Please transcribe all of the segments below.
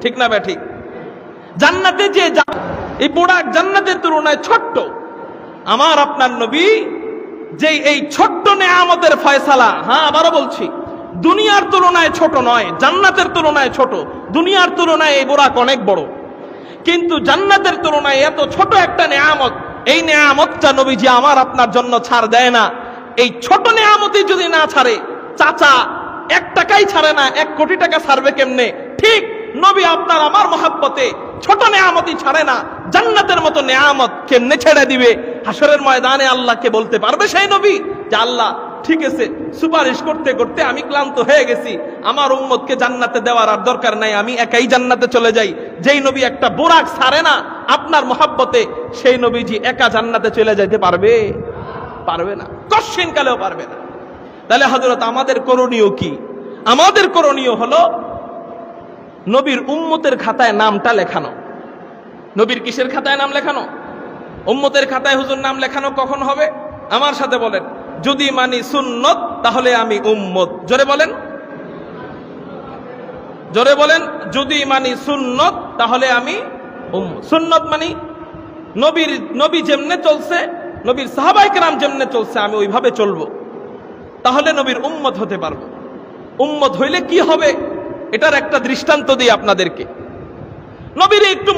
ঠিক না ব্যাঠিক? জান্নাতে যে এই বুড়া জান্নাতের তুলনায় ছোট্ট। আমার আপনার নবী যে এই ছোট্ট নেয়ামতের ফয়সালা, হ্যাঁ আবারও বলছি, দুনিয়ার তুলনায় ছোট নয়, জান্নাতের তুলনায় ছোট। দুনিয়ার তুলনায় এই বুরাক অনেক বড়, কিন্তু জান্নাতের তুলনায় এত ছোট একটা নেয়ামত, এই নেয়ামতটা নবীজি আমার আপনার জন্য ছাড় দেয় না। এই ছোট নেয়ামতই যদি না ছাড়ে, চাচা 1 টাকাই ছাড়ে না, 1 কোটি টাকা ছাড়বে কেমনে? ঠিক নবী আপনার আমার মহাব্বতে ছোট নেয়ামতই ছাড়ে না, জান্নাতের মতো নেয়ামত কেমনে ছেড়ে দিবে? হাসরের ময়দানে আল্লাহকে বলতে পারবে সেই নবী যে আল্লাহ ঠিক আছে, সুপারিশ করতে করতে আমি ক্লান্ত হয়ে গেছি, আমার উম্মতকে জান্নাতে দেওয়ার আর দরকার নাই, আমি একাই জান্নাতে চলে যাই। যেই নবী একটা বোরাক ছাড়ে না আপনার মহাব্বতে, সেই নবীজি একা জান্নাতে চলে যাইতে পারবে? পারবে না, কশ্চিন কালেও পারবে না। তাহলে হযরত আমাদের করণীয় কি? আমাদের করণীয় হলো নবীর উম্মতের খাতায় নামটা লেখানো। নবীর কিসের খাতায় নাম লেখানো? উম্মতের খাতায় হুজুর নাম লেখানো কখন হবে? আমার সাথে বলেন, যদি মানি সুন্নত তাহলে আমি উম্মত। জোরে বলেন, জোরে বলেন, যদি মানি সুন্নত তাহলে আমি উম্মত। সুন্নত মানি নবী যেমনে চলছে, নবীর সাহাবায়ে কেরাম যেমনে চলছে আমি ওইভাবে চলবো, তাহলে নবীর উম্মত হতে পারবো। উম্মত হইলে কি হবে এটার একটা দৃষ্টান্ত দিই আপনাদেরকে। নবীর একটু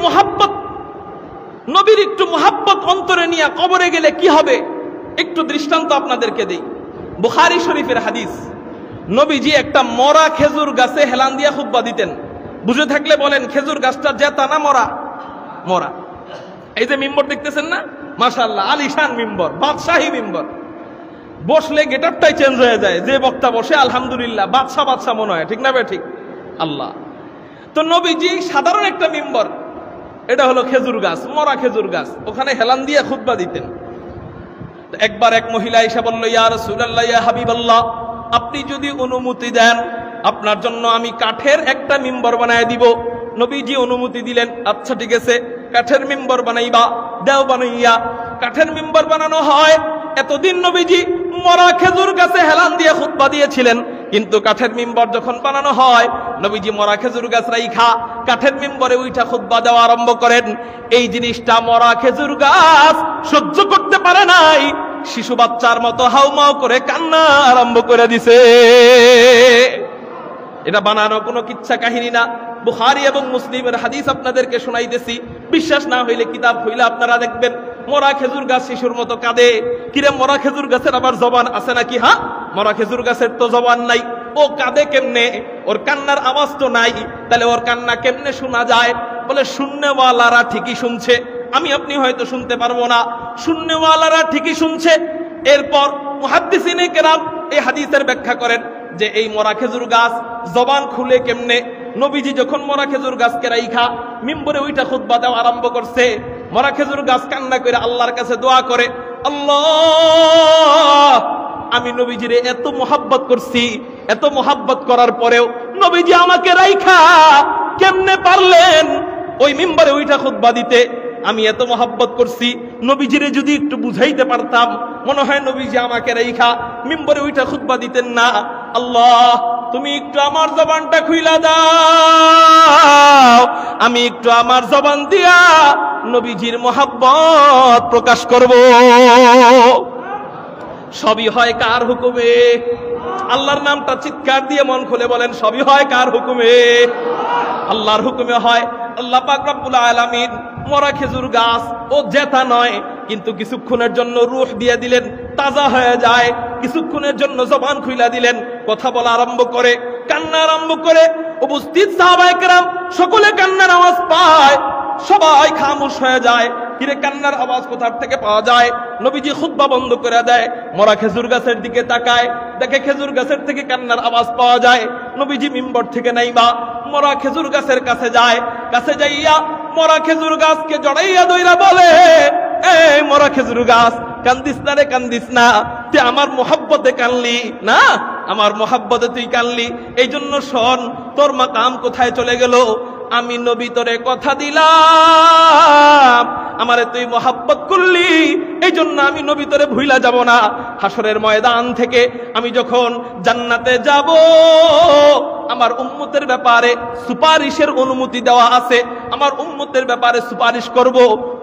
মুহাব্বত অন্তরে নিয়ে কবরে গেলে কি হবে একটু দৃষ্টান্ত আপনাদেরকে দেই। বুখারী শরীফের হাদিস, নবীজি একটা মরা খেজুর গাছে হেলান দিয়া খুতবা দিতেন। বুঝে থাকলে বলেন, খেজুর গাছটা জেতা না মরা? মরা। এই যে মিম্বর দেখতেছেন না, মাশাআল্লাহ আলিশান মিম্বর, বাদশাহী মিম্বর। বসলে গেটআপটাই চেঞ্জ হয়ে যায়, যে বক্তা বসে আলহামদুলিল্লাহ বাদশা মনে হয়, ঠিক না ভাই? ঠিক। আল্লাহ, তো নবীজি সাধারণ একটা মিম্বর, এটা হলো খেজুর গাছ, মরা খেজুর গাছ, ওখানে হেলান দিয়ে খুতবা দিতেন। একবার এক মহিলা এসে বলল, ইয়া রাসূলুল্লাহ, ইয়া হাবিবাল্লাহ, আপনি যদি অনুমতি দেন আপনার জন্য আমি কাঠের একটা মিম্বর বানায় দিব। নবীজি অনুমতি দিলেন, আচ্ছা ঠিক আছে, কাঠের মিম্বর বানাইবা, দেও বানাইয়া কাঠের মিম্বর বানানো হয়। এতদিন নবীজি মরা খেজুর গাছে হেলান দিয়ে খুতবা দিয়েছিলেন, কিন্তু কাঠের মিম্বর যখন বানানো হয় নবীজি মরা খেজুর গাছ রাইখা কাঠের মিম্বরে উইঠা খুতবা দেওয়া আরম্ভ করেন। এই জিনিসটা মরা খেজুর গাছ সহ্য করতে পারে নাই, শিশু বাচ্চার মতো হাউমাউ করে কান্না আরম্ভ করে দিছে। এটা বানানো কোনো কিচ্ছা কাহিনী না, বুখারী এবং মুসলিমের হাদিস আপনাদেরকে শোনাইতেছি। বিশ্বাস না হইলে কিতাব হইলে আপনারা দেখবেন, মরা খেজুর গাছ শিশুর মতো কাঁদে। কিরে, মরা খেজুর গাছের আবার জবান আছে নাকি? হ্যাঁ, মরা খেজুর গাছের তো জবান নাই, ও কাঁদে কেমনে? ওর কান্নার আওয়াজ তো নাই, তাহলে ওর কান্না কেমনে শোনা যায়? বলে শুননেওয়ালারা ঠিকই শুনছে, আমি আপনি হয়তো শুনতে পারবো না, শুননেওয়ালারা ঠিকই শুনছে। এরপর মুহাদ্দিসিনে কেরাম এই হাদিসের ব্যাখ্যা করেন যে এই মরা খেজুর গাছ জবান খুলে কেমনে। নবীজি যখন মরা খেজুর গাছকে রাইখা মিম্বরে ওইটা খুতবা দেওয়া আরম্ভ করছে, মরা খেজুর গাছ কান্না করে আল্লাহর কাছে দোয়া করে, আল্লাহ, আমি নবীজিরে এত মোহাব্বত করছি, এত মোহাব্বত করার পরেও নবীজি আমাকে রাইখা কেমনে পারলেন ওই মিম্বরে ওইটা খুতবা দিতে? আমি এত মোহাব্বত করছি, নবীজিরে যদি একটু বুঝাইতে পারতাম, মনে হয় নবীজি আমাকে রাইখা মিম্বরে ওইটা খুতবা দিতেন না। আল্লাহ, তুমি একটু আমার জবানটা খুইলা দাও, আমি একটু আমার জবান দিয়া নবীজির মোহাব্বত প্রকাশ করব। সবই হয় কার হুকুমে? আল্লাহর নামটা চিৎকার দিয়ে মন খুলে বলেন, সবই হয় কার হুকুমে? আল্লাহর হুকুমে হয়। আল্লাহ পাক রব্বুল আলামিন মরা খেজুর গাছ ও জেতা নয়, কিন্তু কিছুক্ষণের জন্য রূহ দিয়ে দিলেন, তাজা হয়ে যায়। কিছুক্ষণের জন্য জবান খুইলা দিলেন, কথা বলা আরম্ভ করে, কান্না আরম্ভ করে। উপস্থিত সাহাবায়ে কেরাম সকলে কান্নার আওয়াজ পায়, সবাই খামোশ হয়ে যায়। কিরে, কান্নার আওয়াজ কোথার থেকে পাওয়া যায়? নবীজি খুতবা বন্ধ করে দেয়, মরা খেজুর গাছের দিকে তাকায়, দেখে খেজুর গাছের থেকে কান্নার আওয়াজ পাওয়া যায়। নবীজি মিম্বর থেকে নাইবা মরা খেজুর গাছের কাছে যায়, কাছে যাইয়া মরা খেজুর গাছকে জড়াইয়া দইরা বলে, এই মরা খেজুর গাছ, কান্দিস না রে, কান্দিস না, তুই আমার মোহাব্বতে কানলি না, আমার মোহাব্বতে তুই কানলি, এই জন্য শোন, তোর মাকাম কোথায় চলে গেল? আমি নবী তোরে কথা দিলাম, আমারে তুই মোহাব্বত করলি, এই জন্য আমি নবী তোরে ভুইলা যাব না। হাসরের ময়দান থেকে আমি যখন জান্নাতে যাব, আমার উম্মতের ব্যাপারে সুপারিশের অনুমতি দেওয়া আছে, আমার উম্মতের ব্যাপারে সুপারিশ করব।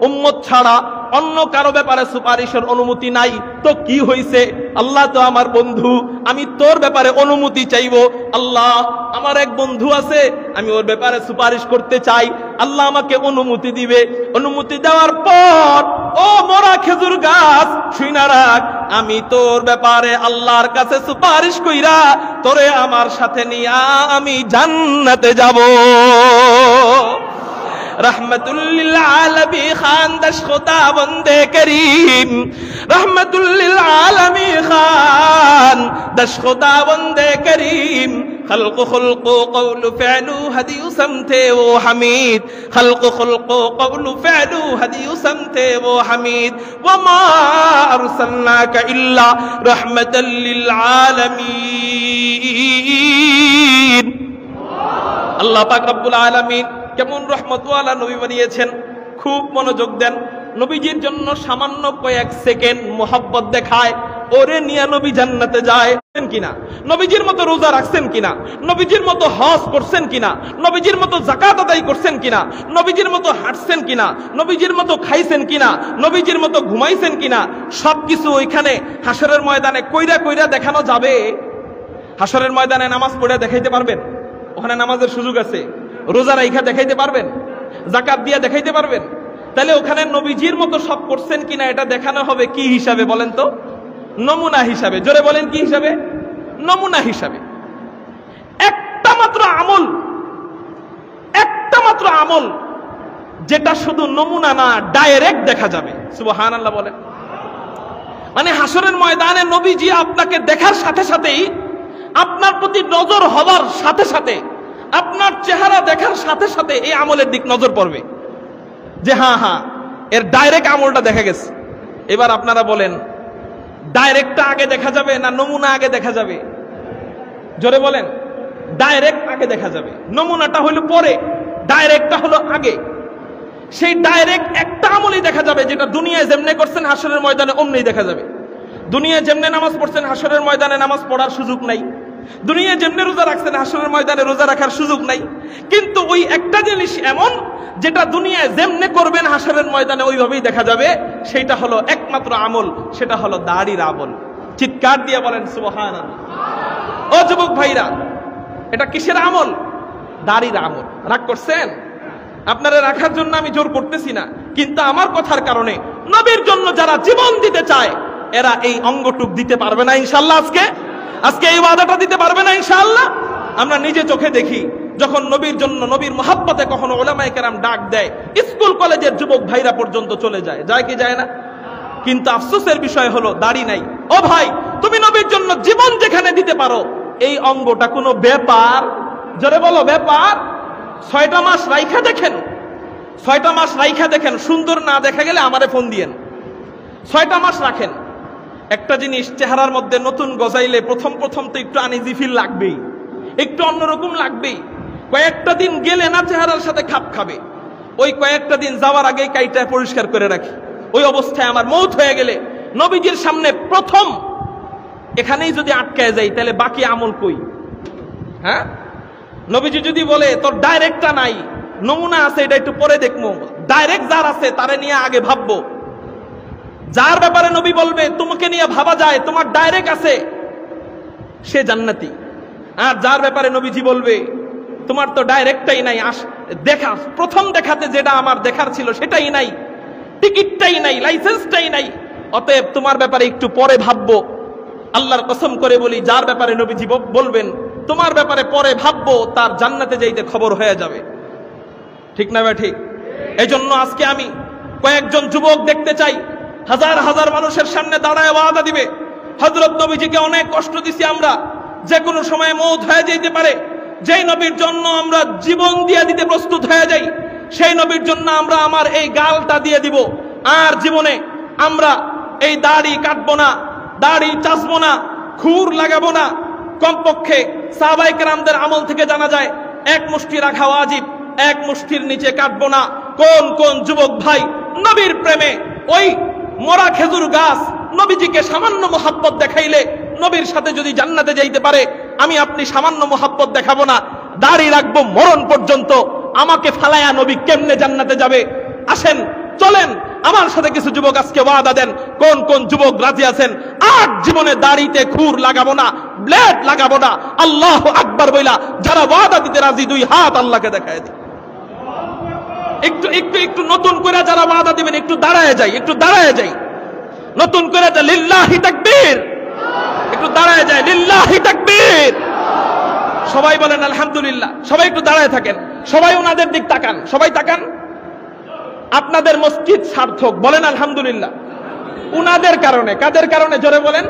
উম্মত ছাড়া অন্য কারো ব্যাপারে সুপারিশের অনুমতি নাই। তো কি হইছে? আল্লাহ তো আমার বন্ধু, আমি তোর ব্যাপারে অনুমতি চাইবো। আল্লাহ, আমার এক বন্ধু আছে, আমি ওর ব্যাপারে সুপারিশ করতে চাই। আল্লাহ আমাকে অনুমতি দিবে। অনুমতি দেওয়ার পর, ও মোরা খেজুর গাছ, শুইনা রাখ, আমি তোর ব্যাপারে আল্লাহর কাছে সুপারিশ কইরা তোরে আমার সাথে নিয়া আমি জান্নাতে যাব। रहमतुल्लिल आलमी खान दश खुदा बंदे करीम, रहमतुल्लिल आलमी खान दश खुदा बंदे करीम, खल्क़ खुल्क़ क़ौलु फ़अलु हदीउ समते वो हमीद, खल्क़ खुल्क़ क़ौलु फ़अलु हदीउ समते वो हमीद, वमा अरसलनाका इल्ला रहमतल लिल आलमीन। আল্লাহ পাক রব্বুল আলামিন কেমন রহমতওয়ালা নবী বানিয়েছেন, খুব মনোযোগ দেন। নবীজির জন্য সামান্য কয়েক সেকেন্ড মোহাব্বত দেখায়, ওরে নিয়ে নবী জান্নাতে যায় কিনা, নবীজির মতো রোজা রাখছেন কিনা, নবীজির মতো হজ করছেন কিনা, নবীজির মতো যাকাত আদায় করছেন কিনা, নবীজির মতো হাঁটছেন কিনা, নবীজির মতো খাইছেন কিনা, নবীজির মতো ঘুমাইছেন কিনা, সবকিছু ওইখানে হাসরের ময়দানে কইরা কইরা দেখানো যাবে। হাসরের ময়দানে নামাজ পড়ে দেখাইতে পারবেন? ওখানে নামাজের সুযোগ আছে। রোজা রাইখা দেখাইতে পারবেন? যাকাত দিয়ে দেখাইতে পারবেন? তাহলে ওখানে নবীজির মতো সব করছেন কিনা এটা দেখানো হবে কি হিসাবে বলেন তো? নমুনা হিসাবে। জোরে বলেন কি হিসাবে? নমুনা হিসাবে। একটা মাত্র আমল যেটা শুধু নমুনা না, ডাইরেক্ট দেখা যাবে। সুবহানাল্লাহ বলেন। মানে হাসরের ময়দানে নবীজি আপনাকে দেখার সাথে সাথেই, আপনার প্রতি নজর হওয়ার সাথে সাথে, আপনার চেহারা দেখার সাথে সাথে এই আমলের দিক নজর পড়বে যে হ্যাঁ, এর ডাইরেক্ট আমলটা দেখা গেছে। এবার আপনারা বলেন, ডাইরেক্টটা আগে দেখা যাবে না নমুনা আগে দেখা যাবে? জোরে বলেন। ডাইরেক্ট আগে দেখা যাবে, নমুনাটা হলো পরে, ডাইরেক্টটা হলো আগে। সেই ডাইরেক্ট একটা আমলই দেখা যাবে যেটা দুনিয়ায় যেমনে করছেন হাসরের ময়দানে অমনি দেখা যাবে। দুনিয়ায় যেমনে নামাজ পড়ছেন হাসরের ময়দানে নামাজ পড়ার সুযোগ নাই, দুনিয়ায় যেমনে রোজা রাখছেন হাসরের ময়দানে রোজা রাখার সুযোগ নাই। কিন্তু ওই একটা জিনিস এমন যেটা দুনিয়ায় যেমনে করবেন হাসরের ময়দানে ওইভাবেই দেখা যাবে, সেটা হলো একমাত্র আমল, সেটা হলো দাড়ির আমল। চিৎকার দিয়ে বলেন সুবহানাল্লাহ। ও যুবক ভাইরা, এটা কিসের আমল? দাড়ির আমল। রাগ করছেন? আপনারা রাখার জন্য আমি জোর করতেছি না, কিন্তু আমার কথার কারণে নবীর জন্য যারা জীবন দিতে চায় এরা এই অঙ্গটুক দিতে পারবে না ইনশাআল্লাহ। আজকে এই ওয়াদাটা দিতে পারবে না ইনশাআল্লাহ। আমরা নিজে চোখে দেখি, যখন নবীর জন্য, নবীর মহাব্বতে কখনো উলামায়ে কেরাম ডাক দেয়, স্কুল কলেজের যুবক ভাইরা পর্যন্ত চলে যায়, যায় কি যায় না? কিন্তু আফসোসের বিষয় হলো দাড়ি নাই। ও ভাই, তুমি নবীর জন্য জীবন যেখানে দিতে পারো, এই অঙ্গটা কোনো ব্যাপার? জোরে বলো, ব্যাপার? 6টা মাস রাইখা দেখেন, 6টা মাস রাইখা দেখেন, সুন্দর না দেখা গেলে আমারে ফোন দিয়েন। 6টা মাস রাখেন। একটা জিনিস চেহারার মধ্যে নতুন গজাইলে প্রথম তো একটু আনইজি ফিল লাগবেই, একটু অন্যরকম লাগবেই। কয়েকটা দিন গেলে না চেহারার সাথে খাপ খাবে। ওই কয়েকটা দিন যাওয়ার আগেই কাইটা পরিষ্কার করে রাখি। ওই অবস্থায় আমার মৌত হয়ে গেলে নবীজির সামনে প্রথম এখানেই যদি আটকায় যাই, তাহলে বাকি আমল কই? হ্যাঁ, নবীজি যদি বলে তোর ডাইরেক্টটা নাই, নমুনা আছে, এটা একটু পরে দেখবো, ডাইরেক্ট যার আছে তারে নিয়ে আগে ভাববো। যার ব্যাপারে নবী বলবে তোমাকে নিয়ে ভাবা যায়, তোমার ডাইরেক্ট আছে, সে জান্নাতি। আর যার ব্যাপারে নবীজি বলবে তোমার তো ডাইরেক্টটাই নাই, দেখা প্রথম দেখাতে যেটা আমার দেখার ছিল সেটাই নাই, টিকিটটাই নাই, লাইসেন্সটাই নাই, অতএব তোমার ব্যাপারে একটু পরে ভাববো। আল্লাহর কসম করে বলি, যার ব্যাপারে নবীজি বলবেন তোমার ব্যাপারে পরে ভাববো, তার জান্নাতে যাইতে খবর হয়ে যাবে। ঠিক না ভাই? ঠিক। এই জন্য আজকে আমি কয়েকজন যুবক দেখতে চাই, হাজার হাজার মানুষের সামনে দাঁড়ায় ওয়াদা দিবে, হযরত নবীজিকে অনেক কষ্ট দিছি আমরা, যে কোনো সময় মওত হয়ে যেতে পারে। যেই নবীর জন্য আমরা জীবন দিয়ে দিতে প্রস্তুত হয়ে যাই, সেই নবীর জন্য আমরা আমার এই গালটা দিয়ে দিব। আর জীবনে আমরা এই দাড়ি কাটবো না, দাড়ি চাচবো না, খুর লাগাবো না। কমপক্ষে সাহাবায়ে কেরামদের আমল থেকে জানা যায় এক মুষ্টি রাখা ওয়াজিব, এক মুষ্টির নিচে কাটবো না। কোন কোন যুবক ভাই নবীর প্রেমে ওই মরা খেজুর গাছ নবীজিকে সামান্য মোহাব্বত দেখাইলে নবীর সাথে যদি জান্নাতে যাইতে পারে, আমি আপনি সামান্য মোহাব্বত দেখাবো না, দাড়ি রাখবো মরণ পর্যন্ত। আমাকে ফালায়া নবী কেমনে জান্নাতে যাবে? আসেন চলেন আমার সাথে কিছু যুবক আজকে ওয়াদা দেন, কোন কোন যুবক রাজি আছেন আর জীবনে দাড়িতে খুর লাগাবো না, ব্লেড লাগাবো না, আল্লাহু আকবার বইলা যারা ওয়াদা দিতে রাজি দুই হাত আল্লাহকে দেখায় দিই। একটু একটু একটু নতুন করে যারা ওয়াদা দিবেন একটু দাঁড়ায় যাই, একটু দাঁড়ায় যাই, নতুন করে লিল্লাহি তাকবীর, একটু দাঁড়ায় যায় লিল্লাহি তাকবীর। সবাই বলেন আলহামদুলিল্লাহ। সবাই একটু দাঁড়ায় থাকেন, সবাই ওনাদের দিক তাকান, সবাই তাকান। আপনাদের মসজিদ সার্থক, বলেন আলহামদুলিল্লাহ। উনাদের কারণে, কাদের কারণে জোরে বলেন?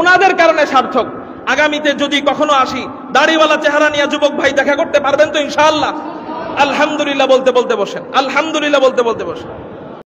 উনাদের কারণে সার্থক। আগামীতে যদি কখনো আসি দাড়িওয়ালা চেহারা নিয়ে যুবক ভাই দেখা করতে পারবেন তো ইনশাআল্লাহ? আলহামদুলিল্লাহ বলতে বলতে বসেন, আলহামদুলিল্লাহ বলতে বলতে বসেন।